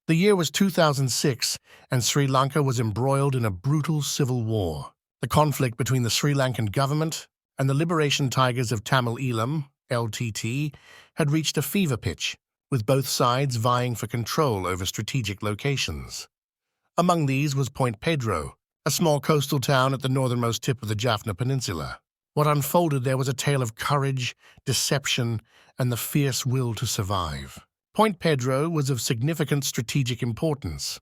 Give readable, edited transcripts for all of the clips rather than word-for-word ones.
The year was 2006, and Sri Lanka was embroiled in a brutal civil war. The conflict between the Sri Lankan government and the Liberation Tigers of Tamil Eelam, LTTE, had reached a fever pitch, with both sides vying for control over strategic locations. Among these was Point Pedro, a small coastal town at the northernmost tip of the Jaffna Peninsula. What unfolded there was a tale of courage, deception, and the fierce will to survive. Point Pedro was of significant strategic importance.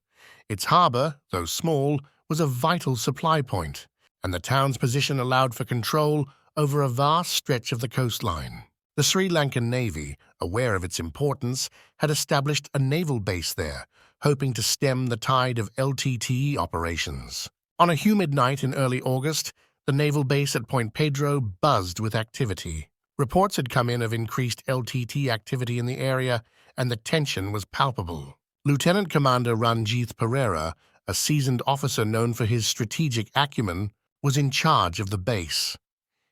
Its harbour, though small, was a vital supply point, and the town's position allowed for control over a vast stretch of the coastline. The Sri Lankan Navy, aware of its importance, had established a naval base there, hoping to stem the tide of LTTE operations. On a humid night in early August, the naval base at Point Pedro buzzed with activity. Reports had come in of increased LTT activity in the area, and the tension was palpable. Lieutenant Commander Ranjith Pereira, a seasoned officer known for his strategic acumen, was in charge of the base.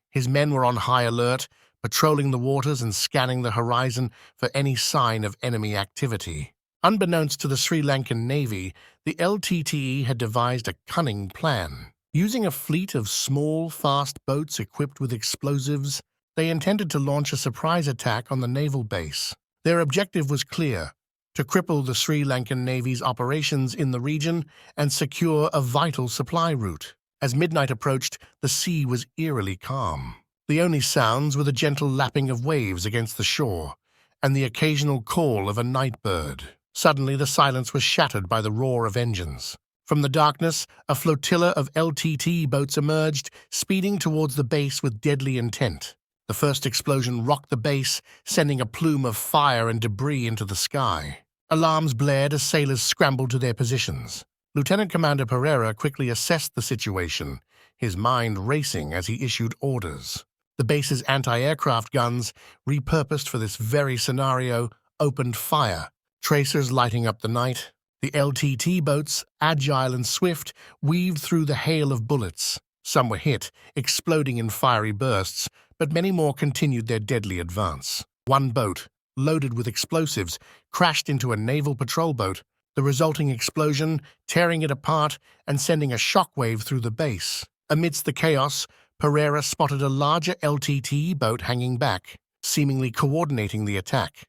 His men were on high alert, patrolling the waters and scanning the horizon for any sign of enemy activity. Unbeknownst to the Sri Lankan Navy, the LTTE had devised a cunning plan. Using a fleet of small, fast boats equipped with explosives, they intended to launch a surprise attack on the naval base. Their objective was clear: to cripple the Sri Lankan Navy's operations in the region and secure a vital supply route. As midnight approached, the sea was eerily calm. The only sounds were the gentle lapping of waves against the shore and the occasional call of a night bird. Suddenly, the silence was shattered by the roar of engines. From the darkness, a flotilla of LTT boats emerged, speeding towards the base with deadly intent. The first explosion rocked the base, sending a plume of fire and debris into the sky. Alarms blared as sailors scrambled to their positions. Lieutenant Commander Pereira quickly assessed the situation, his mind racing as he issued orders. The base's anti-aircraft guns, repurposed for this very scenario, opened fire, tracers lighting up the night. The LTT boats, agile and swift, weaved through the hail of bullets. Some were hit, exploding in fiery bursts, but many more continued their deadly advance. One boat, loaded with explosives, crashed into a naval patrol boat, the resulting explosion tearing it apart and sending a shockwave through the base. Amidst the chaos, Pereira spotted a larger LTTE boat hanging back, seemingly coordinating the attack.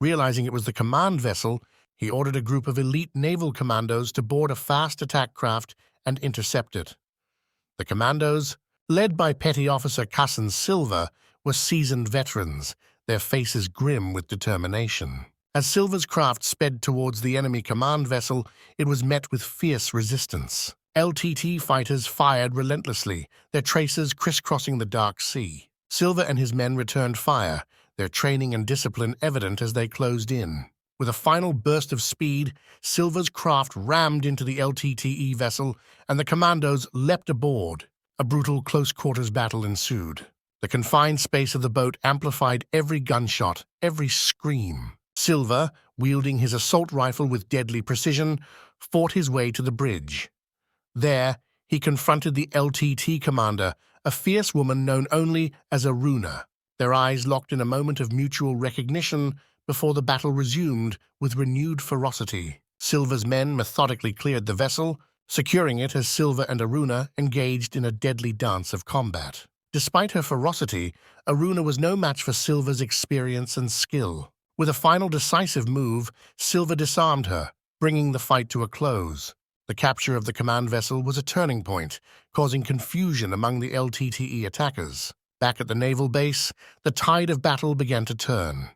Realizing it was the command vessel, he ordered a group of elite naval commandos to board a fast attack craft and intercept it. The commandos, led by Petty Officer Kassan Silva, were seasoned veterans, their faces grim with determination. As Silva's craft sped towards the enemy command vessel, it was met with fierce resistance. LTT fighters fired relentlessly, their tracers crisscrossing the dark sea. Silva and his men returned fire, their training and discipline evident as they closed in. With a final burst of speed, Silva's craft rammed into the LTTE vessel, and the commandos leapt aboard. A brutal close-quarters battle ensued. The confined space of the boat amplified every gunshot, every scream. Silva, wielding his assault rifle with deadly precision, fought his way to the bridge. There, he confronted the LTT commander, a fierce woman known only as Aruna. Their eyes locked in a moment of mutual recognition before the battle resumed with renewed ferocity. Silva's men methodically cleared the vessel, securing it as Silva and Aruna engaged in a deadly dance of combat. Despite her ferocity, Aruna was no match for Silva's experience and skill. With a final decisive move, Silva disarmed her, bringing the fight to a close. The capture of the command vessel was a turning point, causing confusion among the LTTE attackers. Back at the naval base, the tide of battle began to turn.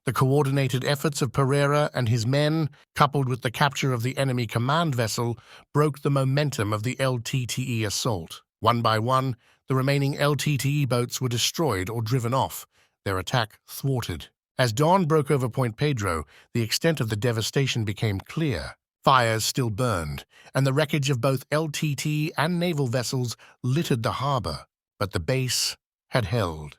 The coordinated efforts of Pereira and his men, coupled with the capture of the enemy command vessel, broke the momentum of the LTTE assault. One by one, the remaining LTTE boats were destroyed or driven off, their attack thwarted. As dawn broke over Point Pedro, the extent of the devastation became clear. Fires still burned, and the wreckage of both LTT and naval vessels littered the harbor, but the base had held.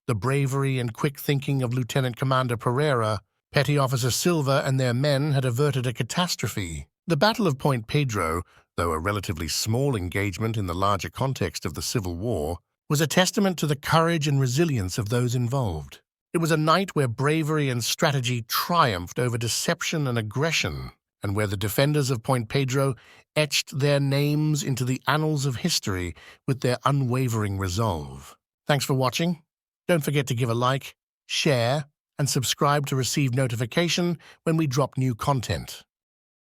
The bravery and quick thinking of Lieutenant Commander Pereira, Petty Officer Silva, and their men had averted a catastrophe. The Battle of Point Pedro, though a relatively small engagement in the larger context of the Civil War, was a testament to the courage and resilience of those involved. It was a night where bravery and strategy triumphed over deception and aggression. and where the defenders of Point Pedro etched their names into the annals of history with their unwavering resolve. Thanks for watching. Don't forget to give a like, share, and subscribe to receive notification when we drop new content.